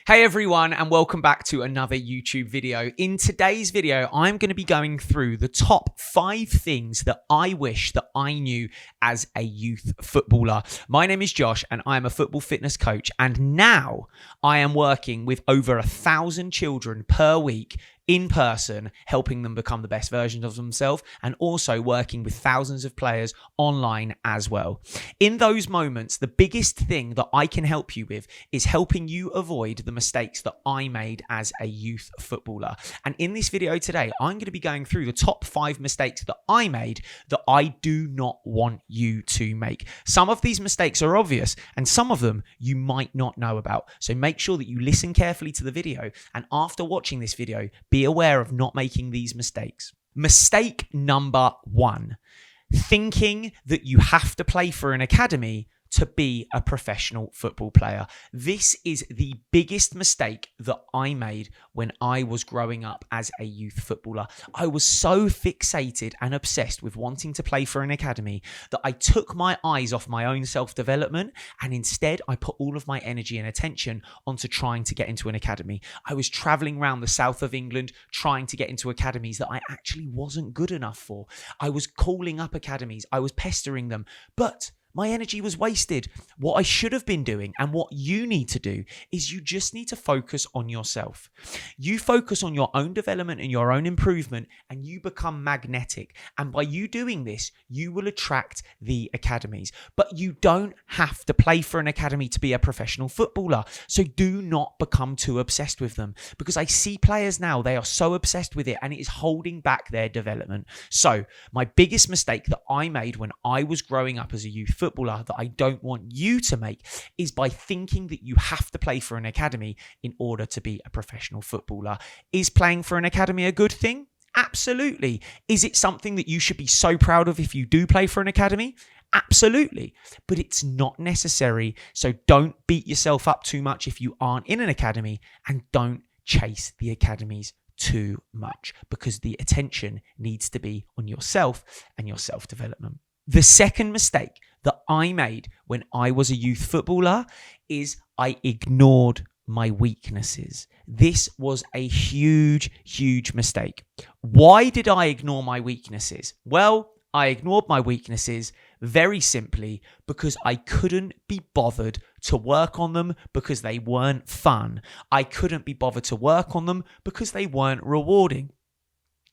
Hey everyone, and welcome back to another YouTube video. In today's video, I'm going to be going through the top 5 things that I wish that I knew as a youth footballer. My name is Josh and I'm a football fitness coach, and now I am working with over 1,000 children per week in person, helping them become the best versions of themselves, and also working with thousands of players online as well. In those moments, the biggest thing that I can help you with is helping you avoid the mistakes that I made as a youth footballer. And in this video today, I'm going to be going through the top 5 mistakes that I made that I do not want you to make. Some of these mistakes are obvious and some of them you might not know about. So make sure that you listen carefully to the video, and after watching this video, be aware of not making these mistakes. Mistake number 1, thinking that you have to play for an academy to be a professional football player. This is the biggest mistake that I made when I was growing up as a youth footballer. I was so fixated and obsessed with wanting to play for an academy that I took my eyes off my own self-development, and instead I put all of my energy and attention onto trying to get into an academy. I was traveling around the south of England trying to get into academies that I actually wasn't good enough for. I was calling up academies, I was pestering them, but my energy was wasted. What I should have been doing, and what you need to do, is you just need to focus on yourself. You focus on your own development and your own improvement, and you become magnetic. And by you doing this, you will attract the academies. But you don't have to play for an academy to be a professional footballer. So do not become too obsessed with them, because I see players now, they are so obsessed with it and it is holding back their development. So my biggest mistake that I made when I was growing up as a youth footballer that I don't want you to make is by thinking that you have to play for an academy in order to be a professional footballer. Is playing for an academy a good thing? Absolutely. Is it something that you should be so proud of if you do play for an academy? Absolutely. But it's not necessary. So don't beat yourself up too much if you aren't in an academy, and don't chase the academies too much, because the attention needs to be on yourself and your self-development. The second mistake that I made when I was a youth footballer is I ignored my weaknesses. This was a huge mistake. Why did I ignore my weaknesses? Well, I ignored my weaknesses very simply because I couldn't be bothered to work on them because they weren't fun. I couldn't be bothered to work on them because they weren't rewarding.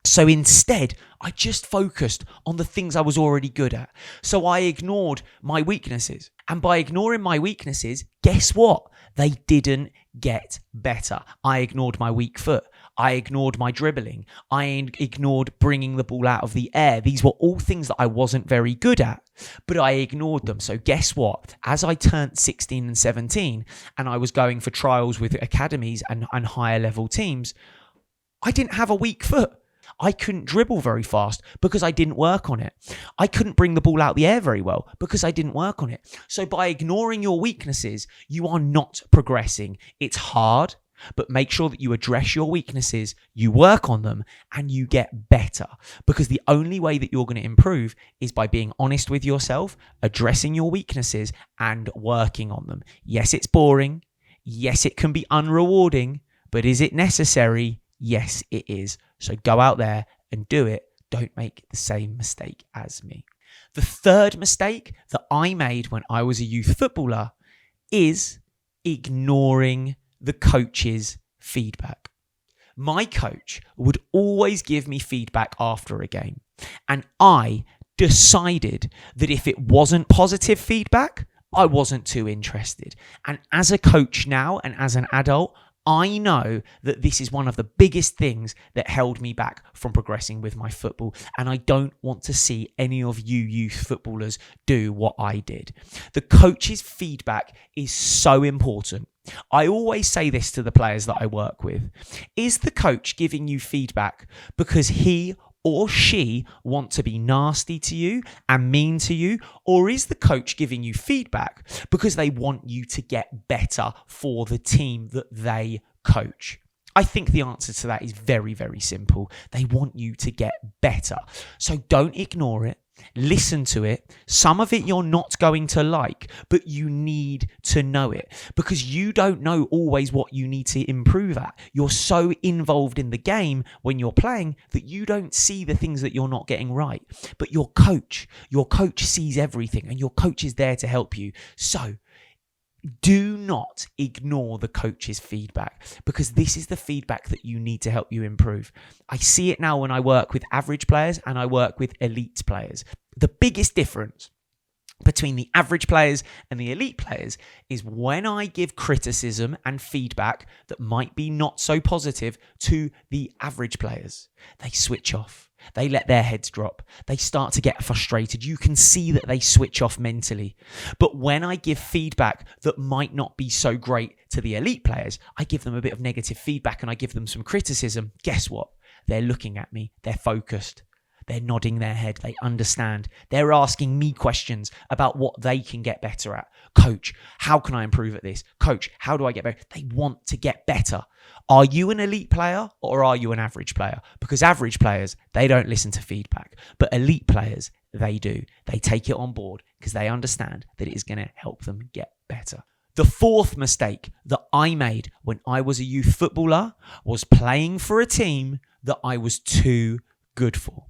So instead, I just focused on the things I was already good at. So I ignored my weaknesses. And by ignoring my weaknesses, guess what? They didn't get better. I ignored my weak foot. I ignored my dribbling. I ignored bringing the ball out of the air. These were all things that I wasn't very good at, but I ignored them. So guess what? As I turned 16 and 17 and I was going for trials with academies and higher level teams, I didn't have a weak foot. I couldn't dribble very fast because I didn't work on it. I couldn't bring the ball out the air very well because I didn't work on it. So by ignoring your weaknesses, you are not progressing. It's hard, but make sure that you address your weaknesses, you work on them, and you get better. Because the only way that you're going to improve is by being honest with yourself, addressing your weaknesses, and working on them. Yes, it's boring. Yes, it can be unrewarding, but is it necessary? Yes, it is. So go out there and do it. Don't make the same mistake as me. The third mistake that I made when I was a youth footballer is ignoring the coach's feedback. My coach would always give me feedback after a game, and I decided that if it wasn't positive feedback, I wasn't too interested. And as a coach now and as an adult, I know that this is one of the biggest things that held me back from progressing with my football, and I don't want to see any of you youth footballers do what I did. The coach's feedback is so important. I always say this to the players that I work with. Is the coach giving you feedback because he or she want to be nasty to you and mean to you? Or is the coach giving you feedback because they want you to get better for the team that they coach? I think the answer to that is very, very simple. They want you to get better. So don't ignore it. Listen to it. Some of it you're not going to like, but you need to know it because you don't know always what you need to improve at. You're so involved in the game when you're playing that you don't see the things that you're not getting right. But your coach sees everything, and your coach is there to help you. So do not ignore the coach's feedback because this is the feedback that you need to help you improve. I see it now when I work with average players and I work with elite players. The biggest difference between the average players and the elite players is when I give criticism and feedback that might be not so positive to the average players. They switch off. They let their heads drop. They start to get frustrated. You can see that they switch off mentally. But when I give feedback that might not be so great to the elite players, I give them a bit of negative feedback and I give them some criticism. Guess what? They're looking at me. They're focused. They're nodding their head. They understand. They're asking me questions about what they can get better at. Coach, how can I improve at this? Coach, how do I get better? They want to get better. Are you an elite player or are you an average player? Because average players, they don't listen to feedback. But elite players, they do. They take it on board because they understand that it is going to help them get better. The fourth mistake that I made when I was a youth footballer was playing for a team that I was too good for.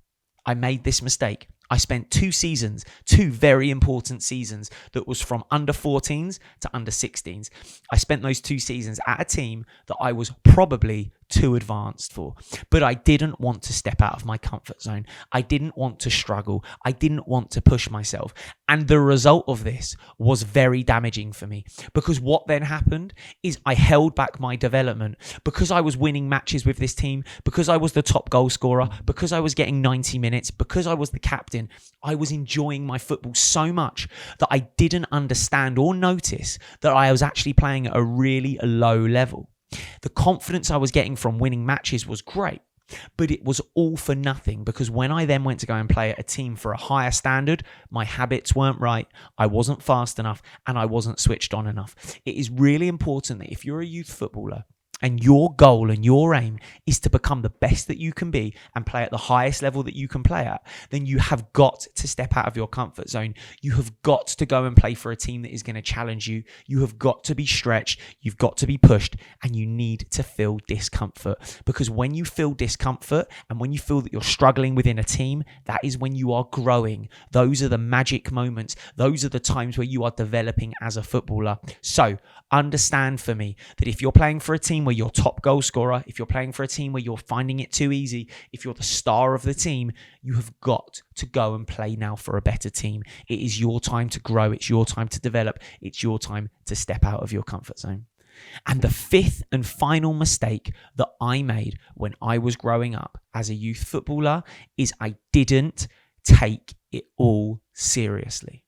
I made this mistake. I spent 2 seasons, 2 very important seasons that was from under 14s to under 16s. I spent those 2 seasons at a team that I was probably too advanced for, but I didn't want to step out of my comfort zone. I didn't want to struggle. I didn't want to push myself. And the result of this was very damaging for me because what then happened is I held back my development because I was winning matches with this team, because I was the top goal scorer, because I was getting 90 minutes, because I was the captain. I was enjoying my football so much that I didn't understand or notice that I was actually playing at a really low level. The confidence I was getting from winning matches was great, but it was all for nothing because when I then went to go and play at a team for a higher standard, my habits weren't right, I wasn't fast enough, and I wasn't switched on enough. It is really important that if you're a youth footballer and your goal and your aim is to become the best that you can be and play at the highest level that you can play at, then you have got to step out of your comfort zone. You have got to go and play for a team that is going to challenge you. You have got to be stretched. You've got to be pushed, and you need to feel discomfort because when you feel discomfort and when you feel that you're struggling within a team, that is when you are growing. Those are the magic moments. Those are the times where you are developing as a footballer. So understand for me that if you're playing for a team where you're top goal scorer, if you're playing for a team where you're finding it too easy, if you're the star of the team, you have got to go and play now for a better team. It is your time to grow. It's your time to develop. It's your time to step out of your comfort zone. And the fifth and final mistake that I made when I was growing up as a youth footballer is I didn't take it all seriously.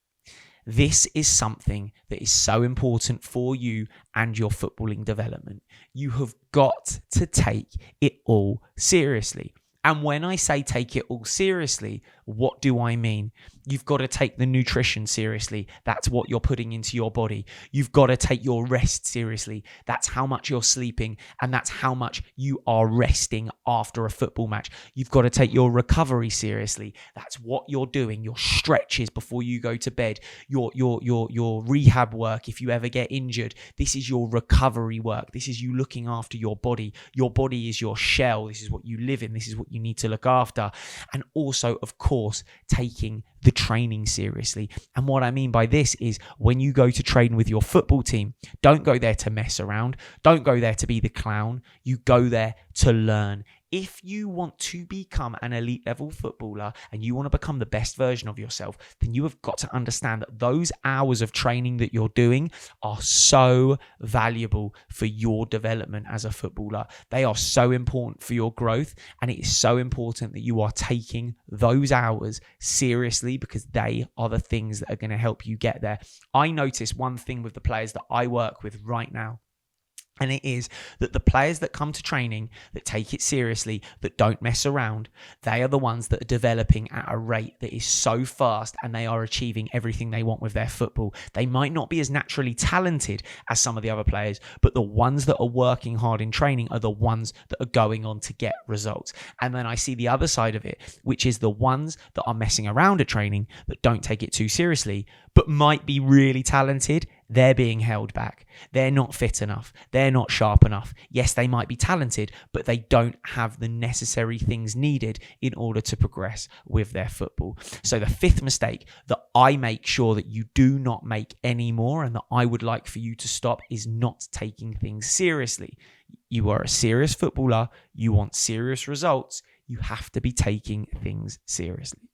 This is something that is so important for you and your footballing development. You have got to take it all seriously. And when I say take it all seriously, what do I mean? You've got to take the nutrition seriously. That's what you're putting into your body. You've got to take your rest seriously. That's how much you're sleeping, and that's how much you are resting after a football match. You've got to take your recovery seriously. That's what you're doing. Your stretches before you go to bed. Your rehab work if you ever get injured. This is your recovery work. This is you looking after your body. Your body is your shell. This is what you live in. This is what you need to look after. And also, of course, taking the training seriously. And what I mean by this is when you go to train with your football team, don't go there to mess around. Don't go there to be the clown. You go there to learn. If you want to become an elite level footballer and you want to become the best version of yourself, then you have got to understand that those hours of training that you're doing are so valuable for your development as a footballer. They are so important for your growth, and it is so important that you are taking those hours seriously because they are the things that are going to help you get there. I notice one thing with the players that I work with right now. And it is that the players that come to training, that take it seriously, that don't mess around, they are the ones that are developing at a rate that is so fast, and they are achieving everything they want with their football. They might not be as naturally talented as some of the other players, but the ones that are working hard in training are the ones that are going on to get results. And then I see the other side of it, which is the ones that are messing around at training, that don't take it too seriously, but might be really talented. They're being held back. They're not fit enough. They're not sharp enough. Yes, they might be talented, but they don't have the necessary things needed in order to progress with their football. So the fifth mistake that I make sure that you do not make anymore, and that I would like for you to stop, is not taking things seriously. You are a serious footballer. You want serious results. You have to be taking things seriously.